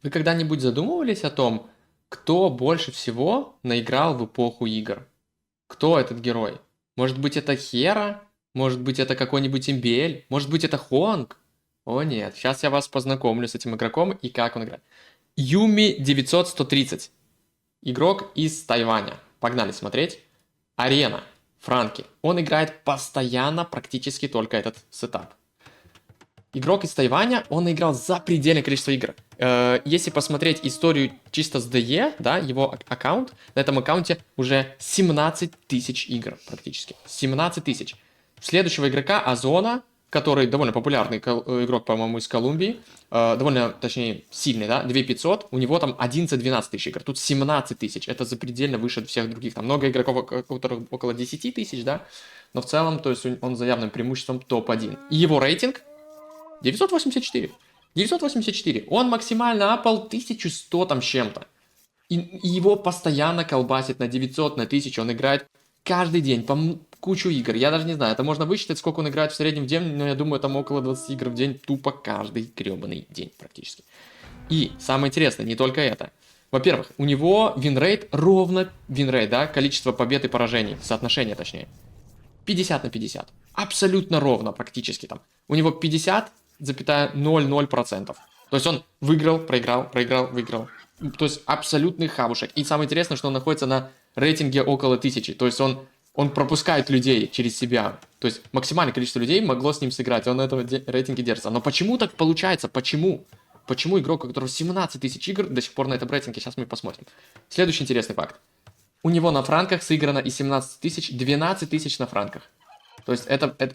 Вы когда-нибудь задумывались о том, кто больше всего наиграл в эпоху игр? Кто этот герой? Может быть, это Хера? Может быть, это какой-нибудь Имбель? Может быть, это Хуанг? О нет, сейчас я вас познакомлю с этим игроком и как он играет. Юми 900-130. Игрок из Тайваня. Погнали смотреть. Арена. Франки. Он играет постоянно практически только этот сетап. Игрок из Тайваня, он играл запредельное количество игр. Если посмотреть историю чисто с DE, да, его аккаунт, на этом аккаунте уже 17 тысяч игр практически. 17 тысяч. Следующего игрока Озона, который довольно популярный игрок, по-моему, из Колумбии, довольно, точнее, сильный, да, 2500, у него там 11-12 тысяч игр, тут 17 тысяч, это запредельно выше всех других, там много игроков, у которых около 10 тысяч, да, но в целом, то есть он за явным преимуществом топ-1. И его рейтинг 984. 984. Он максимально апал 1100 там с чем-то. И его постоянно колбасит на 900, на 1000. Он играет каждый день по кучу игр. Я даже не знаю, это можно высчитать, сколько он играет в среднем в день, но я думаю, там около 20 игр в день тупо каждый гребаный день практически. И самое интересное, не только это. Во-первых, у него винрейт ровно, винрейт, да, количество побед и поражений, соотношение точнее, 50 на 50. Абсолютно ровно практически там. У него 50,00%. То есть он выиграл, проиграл, проиграл, выиграл. То есть абсолютный хавушек. И самое интересное, что он находится на рейтинге около 1000. То есть он пропускает людей через себя. То есть максимальное количество людей могло с ним сыграть. Он на этом рейтинге держится. Но почему так получается? Почему? Почему игрок, у которого 17 тысяч игр, до сих пор на этом рейтинге? Сейчас мы посмотрим. Следующий интересный факт. У него на франках сыграно из 17 тысяч 12 тысяч на франках. То есть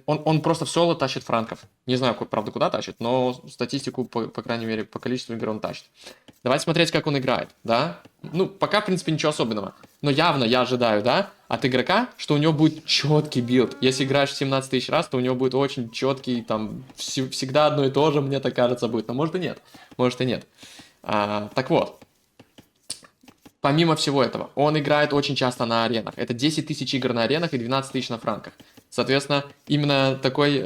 он просто в соло тащит франков. Не знаю, правда, куда тащит, но статистику, по крайней мере, по количеству игр он тащит. Давайте смотреть, как он играет, да? Ну, пока, в принципе, ничего особенного. Но явно я ожидаю, да, от игрока, что у него будет четкий билд. Если играешь 17 тысяч раз, то у него будет очень четкий, там, всегда одно и то же, мне так кажется, будет. Но может и нет. Может и нет. Так вот. Помимо всего этого, он играет очень часто на аренах. Это 10 тысяч игр на аренах и 12 тысяч на франках. Соответственно, именно такой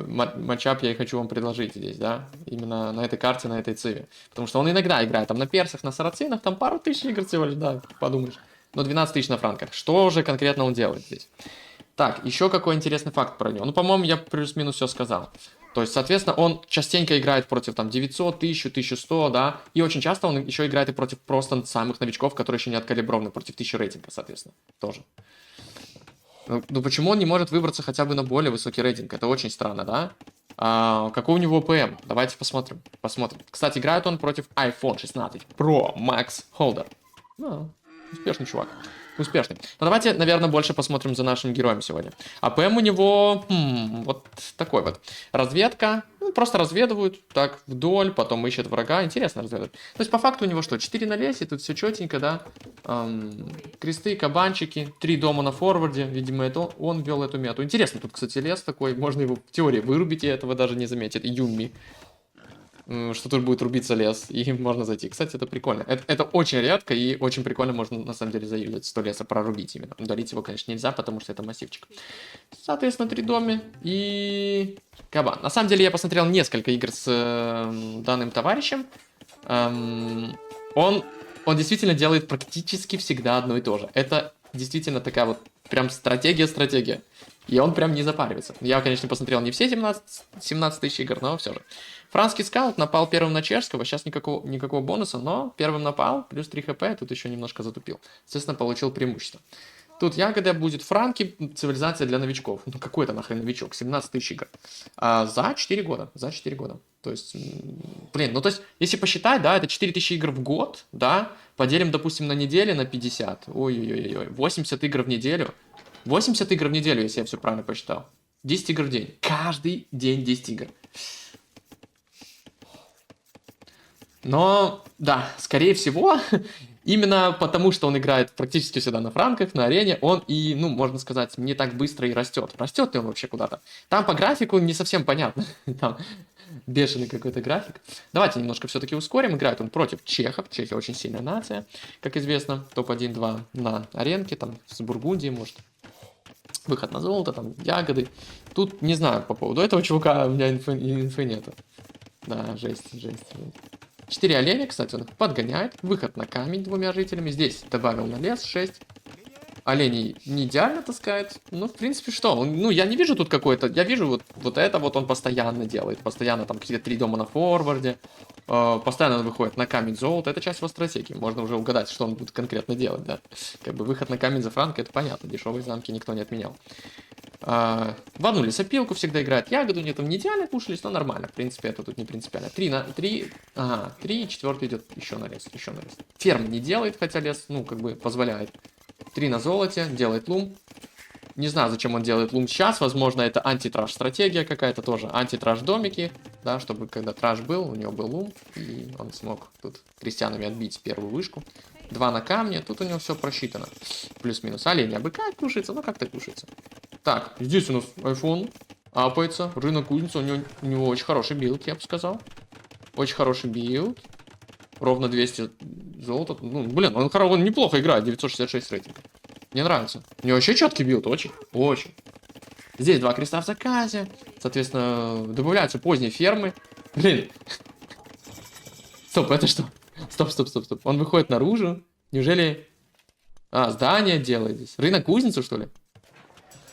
матчап я и хочу вам предложить здесь, да? Именно на этой карте, на этой циве. Потому что он иногда играет там на персах, на сарацинах, там пару тысяч игр всего лишь, да, подумаешь. Но 12 тысяч на франках. Что же конкретно он делает здесь? Так, еще какой интересный факт про него. Ну, по-моему, я плюс-минус все сказал. То есть, соответственно, он частенько играет против там 900, 1000, 1100, да, и очень часто он еще играет и против просто самых новичков, которые еще не откалиброваны, против 1000 рейтинга, соответственно, тоже. Ну почему он не может выбраться хотя бы на более высокий рейтинг? Это очень странно, да? Какой у него ПМ? Давайте посмотрим. Кстати, играет он против iPhone 16 Pro Max Holder. Ну, успешный чувак. Успешный. Но давайте, наверное, больше посмотрим за нашим героем сегодня. А ПМ у него вот такой вот. Разведка. Ну, просто разведывают так вдоль, потом ищет врага. Интересно разведывают. То есть, по факту у него что? 4 на лесе, тут все четенько, да? Кресты, кабанчики, 3 дома на форварде. Видимо, это он вел эту мету. Интересно, тут, кстати, лес такой. Можно его в теории вырубить, и этого даже не заметит. Юми. Что тут будет рубиться лес, и можно зайти. Кстати, это прикольно. Это очень редко, и очень прикольно можно, на самом деле, заюзать 100 леса, прорубить именно. Удалить его, конечно, нельзя, потому что это массивчик. Соответственно, 3 дома и кабан. На самом деле, я посмотрел несколько игр с данным товарищем. Он действительно делает практически всегда одно и то же. Это действительно такая вот прям стратегия. И он прям не запаривается. Я, конечно, посмотрел не все 17 тысяч игр, но все же. Францкий скаут напал первым на чешского, сейчас никакого бонуса, но первым напал, плюс 3 хп, тут еще немножко затупил. Естественно, получил преимущество. Тут ягода будет франки, цивилизация для новичков. Ну какой это нахрен новичок, 17 тысяч игр. За 4 года, То есть, блин, ну то есть, если посчитать, да, это 4000 игр в год, да, поделим, допустим, на неделю на 50. Ой-ой-ой, 80 игр в неделю. 80 игр в неделю, если я все правильно посчитал. 10 игр в день. Каждый день 10 игр. Но, да, скорее всего, именно потому, что он играет практически всегда на франках, на арене, он и, ну, можно сказать, не так быстро и растет. Растет ли он вообще куда-то? Там по графику не совсем понятно. Там бешеный какой-то график. Давайте немножко все-таки ускорим. Играет он против чехов. Чехия очень сильная нация, как известно. Топ-1-2 на аренке, там, с Бургундией, может. Выход на золото, там, ягоды. Тут не знаю по поводу этого чувака, у меня инфы нету. Да, жесть. 4 оленя, кстати, он их подгоняет. Выход на камень двумя жителями. Здесь добавил на лес 6. Оленей не идеально таскает. Ну, в принципе, что? Ну, я не вижу тут какой-то... Я вижу вот это вот он постоянно делает. Постоянно там какие-то 3 дома на форварде. Постоянно он выходит на камень золота. Это часть его стратегии. Можно уже угадать, что он будет конкретно делать, да. Как бы выход на камень за франка, это понятно. Дешевые замки никто не отменял. В одну лесопилку всегда играет. Ягоду не там не идеально кушались, но нормально. В принципе, это тут не принципиально. 3 на 3. Ага, 3, 4 идет еще на лес. Еще на лес. Ферм не делает, хотя лес, ну, как бы позволяет. 3 на золоте, делает лум. Не знаю, зачем он делает лум сейчас. Возможно, это антитраж стратегия какая-то тоже. Антитраж домики, да, чтобы когда траж был, у него был лум, и он смог тут крестьянами отбить первую вышку. 2 на камне, тут у него все просчитано. Плюс-минус. Оленя быка кушается, ну как-то кушается. Так, здесь у нас iPhone апается. Рынок кузницы, у него очень хороший билд, я бы сказал. Очень хороший билд. Ровно 200 золота. Ну, блин, он неплохо играет, 966 рейтинг. Мне нравится. У него вообще четкий билд, очень, очень. Здесь 2 креста в заказе. Соответственно, добавляются поздние фермы. Блин. Стоп, это что? Стоп. Он выходит наружу. Неужели... здание делает здесь. Рынок кузницу, что ли?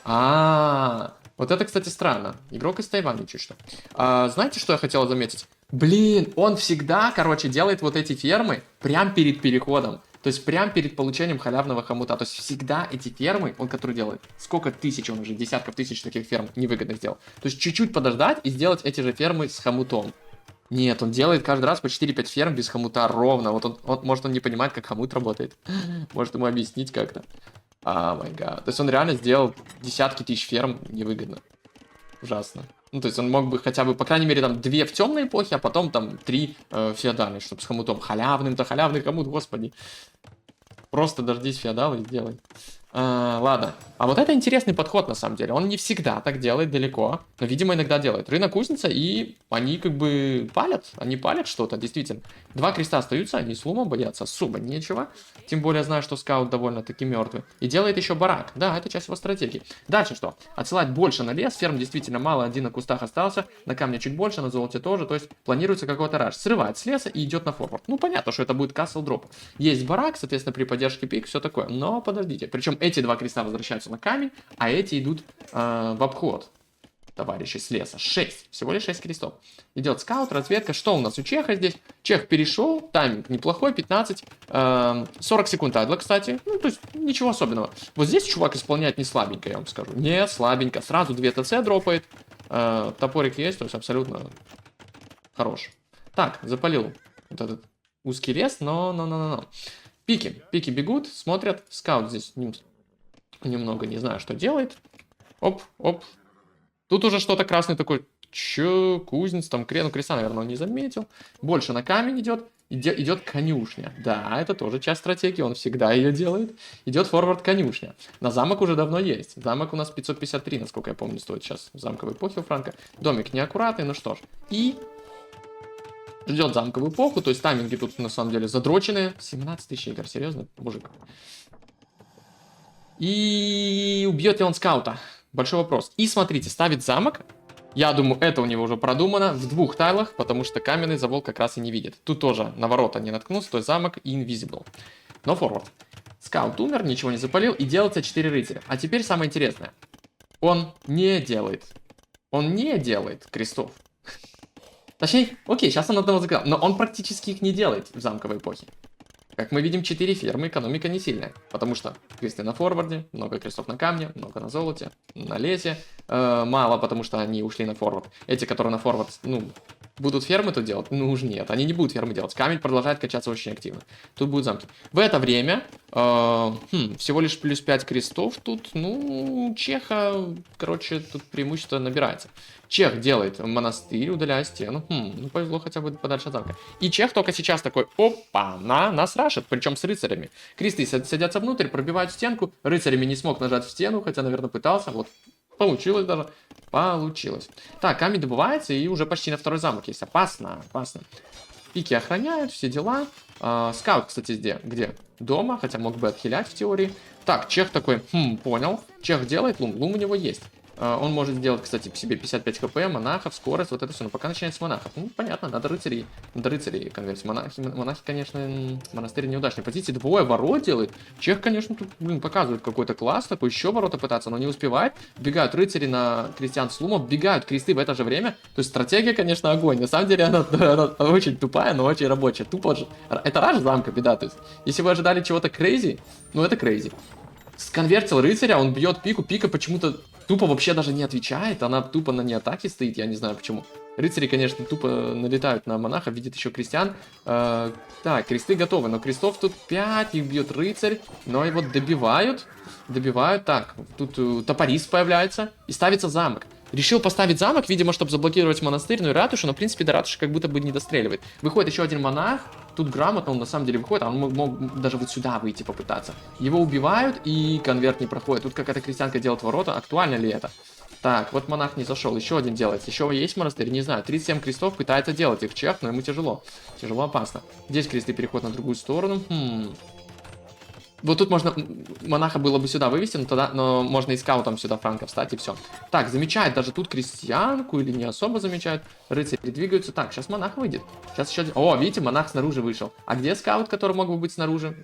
Вот это, кстати, странно. Игрок из Тайваня чуть что. Знаете, что я хотел заметить? Блин, он всегда, короче, делает вот эти фермы прям перед переходом. То есть прям перед получением халявного хомута. То есть всегда эти фермы, он который делает, сколько тысяч он уже, десятков тысяч таких ферм невыгодно сделал. То есть чуть-чуть подождать и сделать эти же фермы с хомутом. Нет, он делает каждый раз по 4-5 ферм без хомута ровно. Вот может он не понимает, как хомут работает. Может ему объяснить как-то. Май гад. То есть он реально сделал десятки тысяч ферм невыгодно. Ужасно. Ну, то есть он мог бы хотя бы, по крайней мере, там 2 в темной эпохе, а потом там 3 феодальные, чтобы с хомутом. Халявным-то халявный хомут, господи. Просто дождись феодала и сделай. Ладно. А вот это интересный подход, на самом деле. Он не всегда так делает далеко, но, видимо, иногда делает. Рынок кузница, и они как бы палят. Они палят что-то, действительно. 2 креста остаются, они с лумом боятся особо нечего. Тем более, знаю, что скаут довольно-таки мертвый. И делает еще барак. Да, это часть его стратегии. Дальше что? Отсылать больше на лес. Ферм действительно мало, 1 на кустах остался. На камне чуть больше, на золоте тоже. То есть планируется какой-то раш. Срывает с леса и идет на форвард. Ну, понятно, что это будет касл дроп. Есть барак, соответственно, при поддержке пик, все такое. Но подождите. Причем эти 2 креста возвращаются на камень, а эти идут в обход. Товарищи с леса. 6. Всего лишь 6 крестов. Идет скаут, разведка. Что у нас у Чеха здесь? Чех перешел. Тайминг неплохой. 15. 40 секунд адла, кстати. Ну, то есть, ничего особенного. Вот здесь чувак исполняет не слабенько, я вам скажу. Не слабенько. Сразу 2 ТЦ дропает. Топорик есть, то есть абсолютно хорош. Так, запалил вот этот узкий лес, но. Пики бегут, смотрят. Скаут здесь немного не знаю, что делает. Оп. Тут уже что-то красный такой. Че, кузнец, там креста, наверное, он не заметил. Больше на камень идет. Идет конюшня. Да, это тоже часть стратегии, он всегда ее делает. Идет форвард конюшня. На замок уже давно есть. Замок у нас 553, насколько я помню, стоит сейчас в замковой эпохе у Франка. Домик неаккуратный, ну что ж. И ждет замковую эпоху, то есть тайминги тут на самом деле задроченные. 17 тысяч игр, серьезно, мужик. И убьет ли он скаута? Большой вопрос. И смотрите, ставит замок. Я думаю, это у него уже продумано в 2 тайлах, потому что каменный завол как раз и не видит. Тут тоже на ворота не наткнулся, то есть замок invisible. Но форвард. Скаут умер, ничего не запалил, и делается 4 рыцаря. А теперь самое интересное. Он не делает крестов. Точнее, окей, сейчас он одного заказал, но он практически их не делает в замковой эпохе. Как мы видим, 4 фермы, экономика не сильная. Потому что кресты на форварде, много крестов на камне, много на золоте, на лесе. Мало, потому что они ушли на форвард. Эти, которые на форвард, будут фермы тут делать? Ну уж нет, они не будут фермы делать. Камень продолжает качаться очень активно. Тут будут замки. В это время, всего лишь плюс 5 крестов тут, Чеха, короче, тут преимущество набирается. Чех делает монастырь, удаляя стену. Повезло хотя бы подальше от замка. И Чех только сейчас такой, опа, нас рашит, причем с рыцарями. Кресты садятся внутрь, пробивают стенку. Рыцарями не смог нажать в стену, хотя, наверное, пытался. Вот, получилось даже. Получилось. Так, камень добывается, и уже почти на 2-й замок есть. Опасно. Пики охраняют, все дела. Скаут, кстати, где? Дома, хотя мог бы отхилять в теории. Так, Чех такой, понял. Чех делает лум у него есть. Он может сделать, кстати, к себе 55 хп, монахов, скорость, вот это все. Но пока начинается с монахов. Ну, понятно, надо рыцарей конверсии. Монахи, конечно, монастырь неудачной позиции. Двое ворот делает. Чех, конечно, тут, блин, показывает какой-то класс, такой еще ворота пытаться, но не успевает. Бегают рыцари на крестьян Слумов, бегают кресты в это же время. То есть стратегия, конечно, огонь. На самом деле она очень тупая, но очень рабочая. Тупо же. Это раш замка, беда. То есть, если вы ожидали чего-то крейзи, ну это крейзи. Сконвертил рыцаря, он бьет пику, пика почему-то тупо вообще даже не отвечает, она тупо на неатаке стоит, я не знаю почему. Рыцари, конечно, тупо налетают на монаха, видят еще крестьян. Так, кресты готовы, но крестов тут 5, их бьет рыцарь, но его добивают. Так, тут топорист появляется и ставится замок. Решил поставить замок, видимо, чтобы заблокировать монастырь, ну и ратушу, но, в принципе, до ратуши как будто бы не достреливает. Выходит еще один монах, тут грамотно он на самом деле выходит, а он мог даже вот сюда выйти попытаться. Его убивают, и конверт не проходит. Тут какая-то крестьянка делает ворота, актуально ли это? Так, вот монах не зашел, еще один делается. Еще есть монастырь, не знаю, 37 крестов пытается делать их чех, но ему тяжело. Тяжело, опасно. Здесь кресты переходят на другую сторону. Вот тут можно монаха было бы сюда вывести, но можно и скаутом сюда франка встать, и все. Так, замечает даже тут крестьянку, или не особо замечает. Рыцари двигаются. Так, сейчас монах выйдет. Сейчас еще... О, видите, монах снаружи вышел. А где скаут, который мог бы быть снаружи?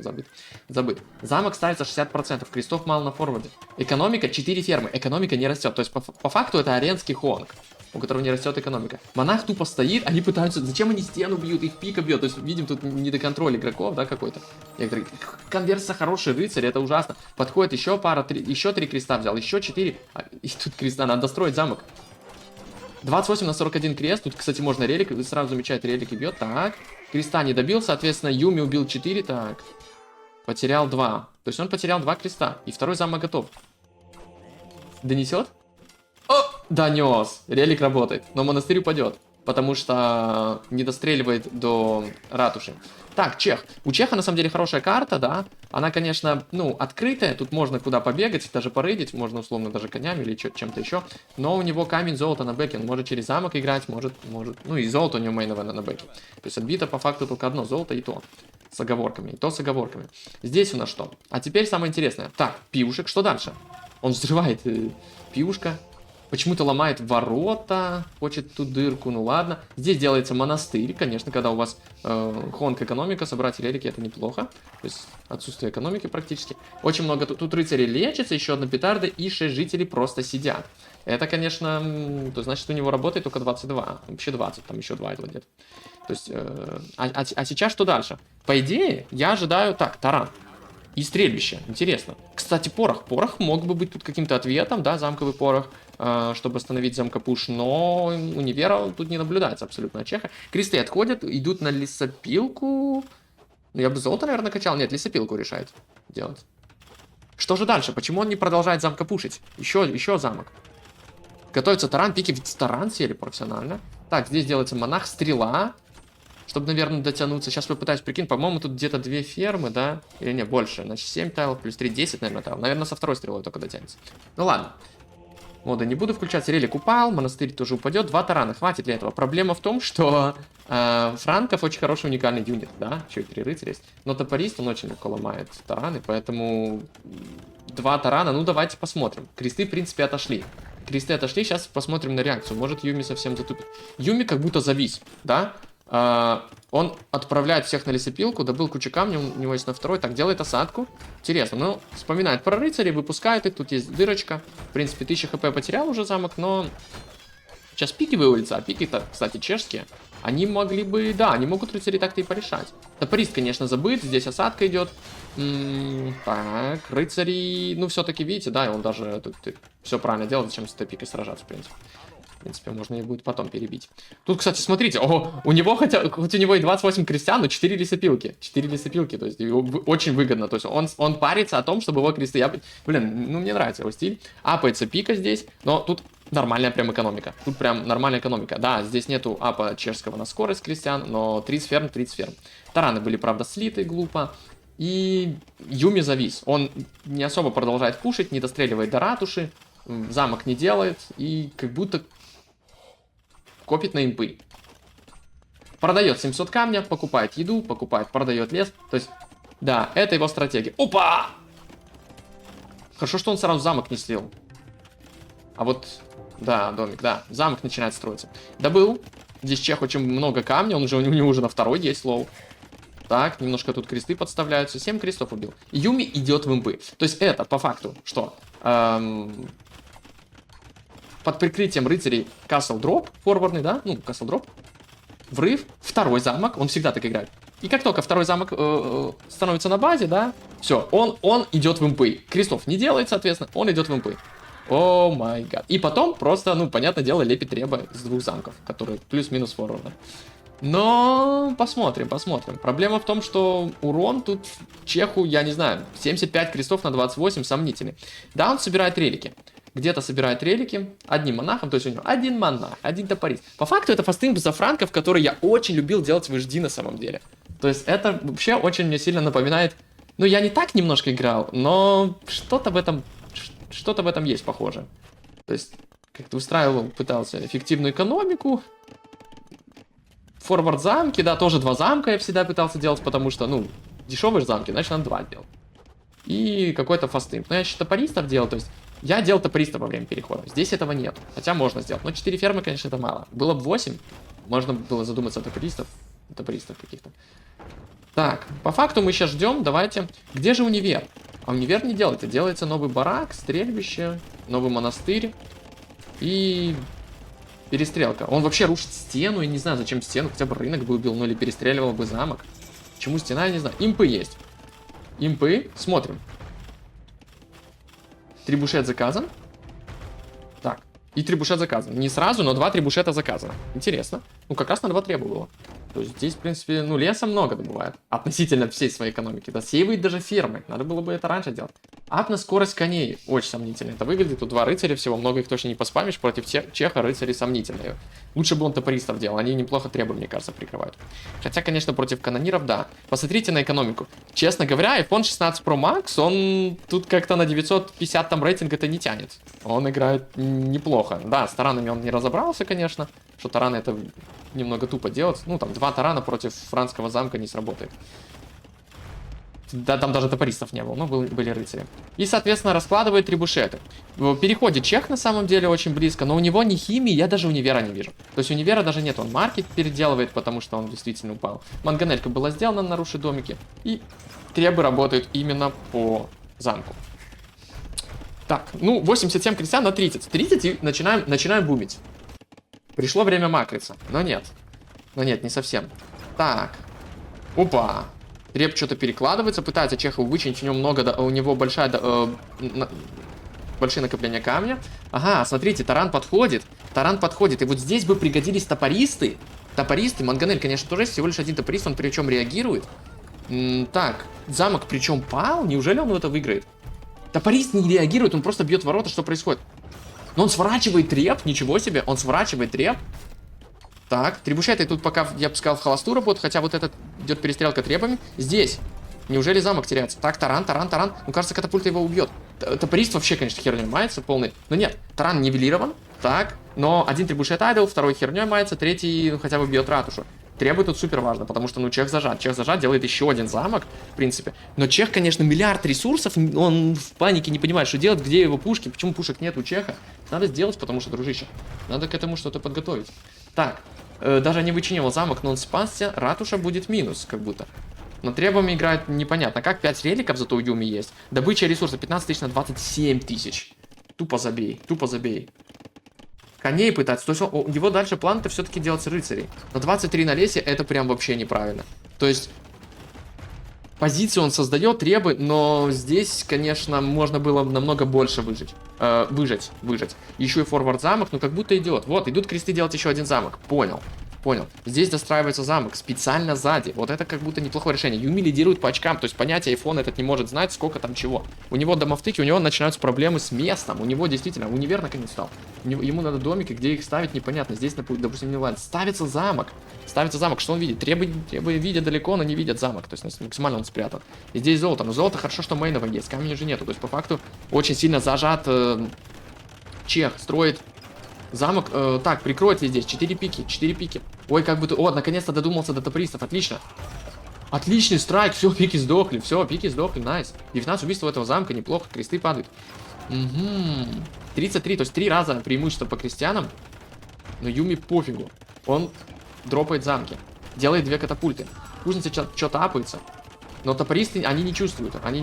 Забыт. Замок ставится 60%, крестов мало на форварде. Экономика 4 фермы, экономика не растет. То есть, по факту, это аренский хонг, у которого не растет экономика. Монах тупо стоит, они пытаются... Зачем они стену бьют, их пика бьет? То есть, видим, тут недоконтроль игроков, да, какой-то. Конверсия хороший рыцарь, это ужасно. Подходит еще пара, еще 3 креста взял, еще 4. И тут креста, надо достроить замок. 28 на 41 крест. Тут, кстати, можно релик, сразу замечает, релик и бьет. Так, креста не добил, соответственно, Юми убил 4, так. Потерял 2. То есть он потерял 2 креста. И второй замок готов. Донесет? О, донес. Релик работает. Но монастырь упадет, потому что не достреливает до ратуши. Так, чех. У чеха на самом деле хорошая карта, да. Она, конечно, ну, открытая. Тут можно куда побегать, даже порыдить. Можно, условно, даже конями или чем-то еще. Но у него камень золота на бэке. Он может через замок играть, может. Ну, и золото у него мейновое на бэке. То есть отбито по факту только одно золото, и то с оговорками. И то с оговорками. Здесь у нас что? А теперь самое интересное. Так, пивушек. Что дальше? Он взрывает пивушка. Почему-то ломает ворота, хочет ту дырку, ну ладно. Здесь делается монастырь, конечно, когда у вас хонг экономика, собрать релики, это неплохо. То есть отсутствие экономики практически. Очень много, тут рыцари лечатся, еще одна петарда, и 6 жителей просто сидят. Это, конечно, то значит у него работает только 22, вообще 20, там еще 2 где-то. То есть, а сейчас что дальше? По идее, я ожидаю, так, таран. И стрельбище. Интересно. Кстати, порох. Порох мог бы быть тут каким-то ответом, да, замковый порох, чтобы остановить замкопуш, но универа тут не наблюдается абсолютно чеха. Кресты отходят, идут на лесопилку. Ну, я бы золото, наверное, качал. Нет, лесопилку решает делать. Что же дальше? Почему он не продолжает замкопушить? Еще замок. Готовится таран, пики в таран сели профессионально. Так, здесь делается монах, стрела. Чтобы, наверное, дотянуться. Сейчас попытаюсь прикинуть. По-моему, тут где-то 2 фермы, да? Или не, больше. Значит, 7 тайлов плюс 3, 10, наверное, тайлов. Наверное, со второй стрелой только дотянется. Ну ладно. Моды не буду включать. Релик упал, монастырь тоже упадет. 2 тарана. Хватит ли этого? Проблема в том, что Франков очень хороший уникальный юнит, да? Еще и 3 рыцаря есть. Но топорист, он очень легко ломает тараны, поэтому 2 тарана. Ну, давайте посмотрим. Кресты, в принципе, отошли. Кресты отошли. Сейчас посмотрим на реакцию. Может, Юми совсем затупит. Юми как будто завис, да? Он отправляет всех на лесопилку, добыл кучу камней, у него есть на второй, так, делает осадку. Интересно, ну, вспоминает про рыцарей, выпускает их, тут есть дырочка. В принципе, 1000 хп потерял уже замок, но сейчас пики выводятся, а пики-то, кстати, чешские. Они могли бы, да, они могут рыцари так-то и порешать. Топорист, конечно, забыт, здесь осадка идет. Так, рыцари, ну, все-таки, видите, да, он даже тут все правильно делал, зачем с этой пикой сражаться, в принципе. В принципе, можно их будет потом перебить. Тут, кстати, смотрите, у него, хоть у него и 28 крестьян, но 4 лесопилки. 4 лесопилки, то есть очень выгодно. То есть он парится о том, чтобы его кресты... Блин, ну мне нравится его стиль. Апается пика здесь, но тут нормальная прям экономика. Тут прям нормальная экономика. Да, здесь нету апа чешского на скорость крестьян, но 30 ферм, 30 ферм. Тараны были, правда, слиты глупо. И Юми завис. Он не особо продолжает пушить, не достреливает до ратуши. Замок не делает. И как будто... копит на импы. Продает 700 камня, покупает еду, продает лес. То есть, да, это его стратегия. Опа! Хорошо, что он сразу замок не слил. А вот, да, домик, да. Замок начинает строиться. Добыл. Здесь чех очень много камня, у него уже на второй есть лоу. Так, немножко тут кресты подставляются. 7 крестов убил. Юми идет в импы. То есть это, по факту, что? Под прикрытием рыцарей Castle Drop, форвардный, да? Ну, Castle Drop. Врыв, второй замок, он всегда так играет. И как только второй замок становится на базе, да, все, он идет в импы. Крестов не делает, соответственно, он идет в импы. О май гад. И потом просто, ну, понятное дело, лепит треба с 2 замков, которые плюс-минус форварда. Но посмотрим, посмотрим. Проблема в том, что урон тут чеху, я не знаю, 75 крестов на 28 сомнительный. Да, он собирает релики. Где-то собирает релики одним монахом, то есть у него один монах, один топорист. По факту это фастинг за франков, который я очень любил делать в HD на самом деле. То есть это вообще очень мне сильно напоминает... Ну, я не так немножко играл, но что-то в этом есть похоже. То есть как-то устраивал, пытался эффективную экономику. Форвард замки, да, тоже 2 замка я всегда пытался делать, потому что, ну, дешевые замки, значит, надо 2 делать. И какой-то фастинг. Но я еще топористов делал, то есть... Я делал топориста во время перехода. Здесь этого нет. Хотя можно сделать. Но 4 фермы, конечно, это мало. Было бы 8. Можно было задуматься о топористов каких-то. Так, по факту мы сейчас ждем. Давайте. Где же универ? А универ не делается. Делается новый барак, стрельбище, новый монастырь и перестрелка. Он вообще рушит стену. Я не знаю, зачем стену. Хотя бы рынок бы убил, ну или перестреливал бы замок. Чему стена, я не знаю. Импы есть. Импы. Смотрим. Трибушет заказан. Так. И трибушет заказан. Не сразу, но 2 трибушета заказано. Интересно. Ну, как раз на 2 треба было. То есть здесь, в принципе, ну, леса много добывает. Относительно всей своей экономики. Да, сейвает даже фермы. Надо было бы это раньше делать. Ап на скорость коней. Очень сомнительно это выглядит. Тут 2 рыцаря всего. Много их точно не поспамишь. Против чеха рыцари сомнительные. Лучше бы он топористов делал. Они неплохо требы, мне кажется, прикрывают. Хотя, конечно, против канониров, да. Посмотрите на экономику. Честно говоря, iPhone 16 Pro Max, он тут как-то на 950 там рейтинг это не тянет. Он играет неплохо. Да, с таранами он не разобрался, конечно. Что тараны это немного тупо делать. Ну, там 2 тарана против франкского замка не сработает. Да, там даже топористов не было, но были рыцари. И, соответственно, раскладывает трибушеты. Переходит чех на самом деле очень близко, но у него ни химии, я даже универа не вижу. То есть универа даже нет, он маркет переделывает, потому что он действительно упал. Манганелька была сделана на руши домики, и требы работают именно по замку. Так, ну, 87 крестьян на 30. 30 и начинаем бумить. Пришло время макриться, но нет. Но нет, не совсем. Так. Опа. Треб что-то перекладывается, пытается Чехов вычинить, у него большие накопления камня. Ага, смотрите, таран подходит, и вот здесь бы пригодились топористы. Манганель, конечно, тоже есть, всего лишь один топорист, он причем реагирует. Так, замок причем пал, неужели он это выиграет? Топорист не реагирует, он просто бьет ворота, что происходит? Но он сворачивает треб, ничего себе, он сворачивает треб. Так, трибушеты тут пока, я бы сказал, в холостую работают, хотя вот этот идет перестрелка требами. Здесь. Неужели замок теряется? Так, таран. Ну, кажется, катапульта его убьет. Топорист вообще, конечно, херней мается полный. Но нет, таран нивелирован. Так, но один трибушет айдол, второй херней мается, третий ну, хотя бы бьет ратушу. Требует тут супер важно, потому что, ну, чех зажат. Чех зажат, делает еще один замок, в принципе. Но чех, конечно, миллиард ресурсов, он в панике не понимает, что делать, где его пушки, почему пушек нет у чеха. Надо сделать, потому что, дружище, надо к этому что-то подготовить. Так, даже не вычинил замок, но он спасся, ратуша будет минус, как будто. Но требами играет непонятно. Как 5 реликов зато у Юми есть. Добыча ресурса 15 тысяч на 27 тысяч. Тупо забей, тупо забей. Коней пытаться. То есть у него дальше план-то все-таки делать рыцарей. Но 23 на лесе это прям вообще неправильно. То есть позицию он создает, требы, но здесь, конечно, можно было намного больше выжить. Выжать. Еще и форвард замок, ну как будто идет. Вот, идут кресты делать еще один замок. Понял. Здесь достраивается замок специально сзади. Вот это как будто неплохое решение. Юми лидирует по очкам, то есть понятие iPhone этот не может знать, сколько там чего. У него домовтыки, у него начинаются проблемы с местом. У него действительно универ наконец стал. Ему надо домики, где их ставить, непонятно. Здесь, допустим, не ладно. Ставится замок. Что он видит? Требы видят далеко, но не видят замок. То есть максимально он спрятан. И здесь золото. Но золото хорошо, что мейнового есть. Камня же нету. То есть по факту очень сильно зажат чех. Строит замок. Так, прикроет ли здесь? 4 пики. Ой, как будто... О, наконец-то додумался до топористов. Отлично. Отличный страйк. Все, пики сдохли. Найс. 19 убийств у этого замка. Неплохо. Кресты падают. Угу. 33, то есть 3 раза преимущество по крестьянам. Но Юми пофигу. Он дропает замки. Делает 2 катапульты. Кузница что-то апается. Но топористы, они не чувствуют. Они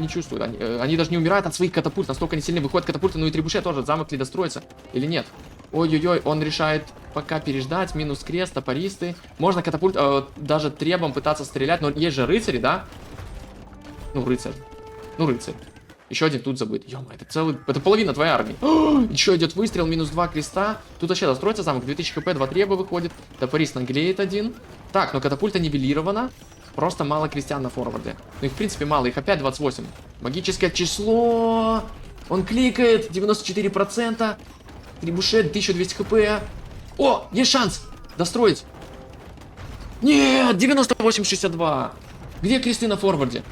даже не умирают от своих катапульт. Настолько они сильно выходят катапульты. Ну и Требуше тоже. Замок ли достроится или нет. Ой-ой-ой, он решает пока переждать. Минус крест, топористы. Можно катапульт даже требом пытаться стрелять. Но есть же рыцари, да? Ну, рыцарь. Еще один тут забыт. Ё-моё, это половина твоей армии. Еще идет выстрел, минус 2 креста. Тут вообще достроится замок. 2000 хп, 2 треба выходит. Топорист наглеет один. Так, но катапульта нивелирована. Просто мало крестьян на форварде. Ну их в принципе мало, их опять 28. Магическое число. Он кликает, 94%. Требуше, 1200 хп. О, есть шанс достроить. Нет, 98-62. Где кресты на форварде?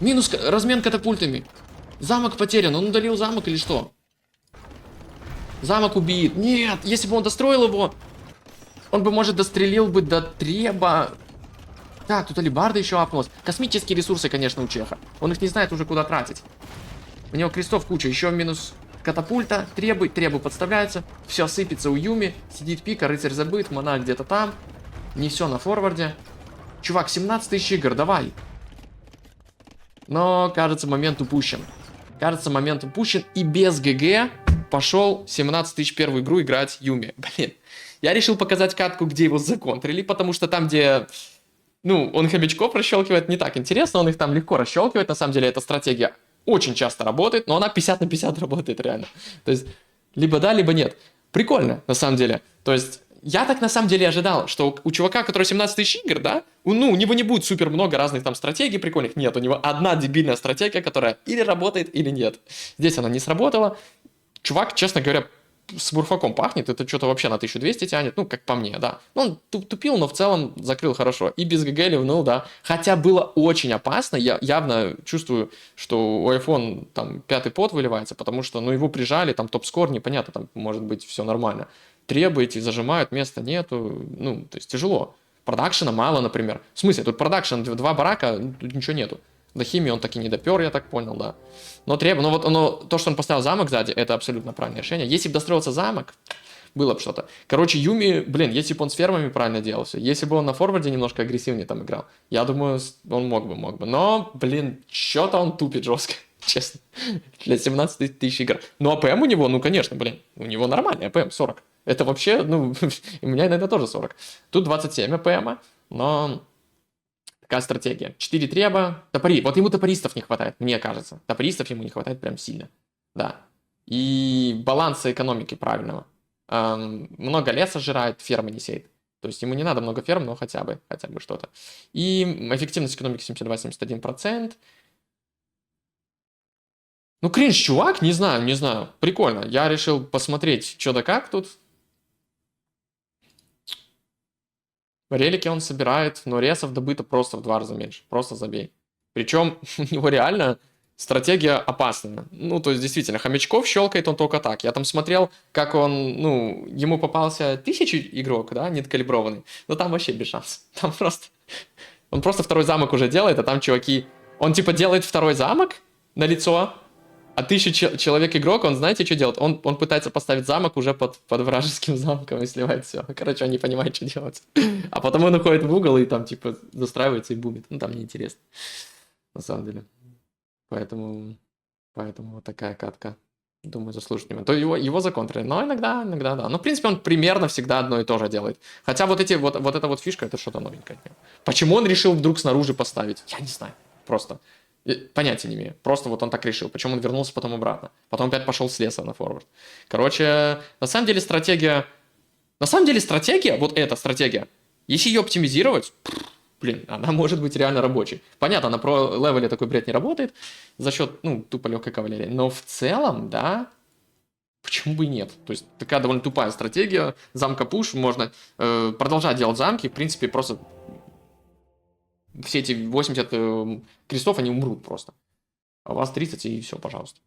Минус размен катапультами. Замок потерян, он удалил замок или что? Замок убит. Нет, если бы он достроил его, он бы, может, дострелил бы до треба. Так, тут алибарда еще апнулась. Космические ресурсы, конечно, у Чеха. Он их не знает уже, куда тратить. У него крестов куча. Еще минус катапульта. Требы подставляются. Все сыпется у Юми. Сидит пика, рыцарь забыт, монах где-то там. Не все на форварде. Чувак, 17 тысяч игр, давай. Но, кажется, момент упущен. И без ГГ пошел 17 тысяч первую игру играть Юми. Блин. Я решил показать катку, где его законтрили, потому что там, где... Ну, он хомячков расщелкивает, не так интересно, он их там легко расщелкивает. На самом деле, эта стратегия очень часто работает, но она 50 на 50 работает реально. То есть, либо да, либо нет. Прикольно, на самом деле. То есть, я так на самом деле ожидал, что у чувака, который 17 тысяч игр, да, у него не будет супер много разных там стратегий прикольных. Нет, у него одна дебильная стратегия, которая или работает, или нет. Здесь она не сработала. Чувак, честно говоря, с бурфаком пахнет, это что-то вообще на 1200 тянет, ну, как по мне, да. Ну, он тупил, но в целом закрыл хорошо. И без ГГ ливнул, да. Хотя было очень опасно, я явно чувствую, что у iPhone там 5-й пот выливается, потому что, ну, его прижали, там топ-скор, непонятно, там может быть все нормально. Требуете, зажимают, места нету, ну, то есть тяжело. Продакшена мало, например. В смысле, тут продакшен, 2 барака, тут ничего нету. До химии он так и не допер, я так понял, да. Но то, что он поставил замок сзади, это абсолютно правильное решение. Если бы достроился замок, было бы что-то. Короче, Юми, блин, если бы он с фермами правильно делал все, если бы он на форварде немножко агрессивнее там играл, я думаю, он мог бы. Но, блин, что-то он тупит жестко, честно. Для 17 тысяч игр. Ну, АПМ у него, ну, конечно, блин, у него нормальный АПМ, 40. Это вообще, ну, у меня иногда тоже 40. Тут 27 АПМа, но... Такая стратегия. 4 треба. Топори. Вот ему топористов не хватает, мне кажется. Топористов ему не хватает прям сильно. Да. И баланса экономики правильного. Много леса жирает, фермы не сеет. То есть ему не надо много ферм, но хотя бы что-то. И эффективность экономики 72-71%. Ну, кринж, чувак, не знаю. Прикольно. Я решил посмотреть, что да как тут. Релики он собирает, но ресов добыто просто в 2 раза меньше. Просто забей. Причем у него реально стратегия опасная. Ну, то есть, действительно, хомячков щелкает он только так. Я там смотрел, как он, ну, ему попался 1000 игрок, да, недокалиброванный. Но там вообще без шансов. Там просто... Он просто второй замок уже делает, а там чуваки... Он типа делает второй замок на лицо, а 1000 человек игрок, он знаете, что делает? Он пытается поставить замок уже под вражеским замком и сливает все. Короче, он не понимает, что делать. А потом он уходит в угол и там типа застраивается и бумит. Ну, там неинтересно. На самом деле. Поэтому вот такая катка. Думаю, заслужит внимание. То его законтрили. Но иногда, да. Ну, в принципе, он примерно всегда одно и то же делает. Хотя вот эта вот фишка, это что-то новенькое от него. Почему он решил вдруг снаружи поставить? Я не знаю. Просто. Понятия не имею. Просто вот он так решил. Почему он вернулся потом обратно. Потом опять пошел с леса на форвард. Короче, на самом деле стратегия, вот эта стратегия, если ее оптимизировать, блин, она может быть реально рабочей. Понятно, на про-левеле такой бред не работает за счет, ну, тупо легкой кавалерии. Но в целом, да, почему бы и нет? То есть такая довольно тупая стратегия. Замка пуш, можно продолжать делать замки. В принципе, просто... Все эти 80 крестов, они умрут просто. А у вас 30 и все, пожалуйста.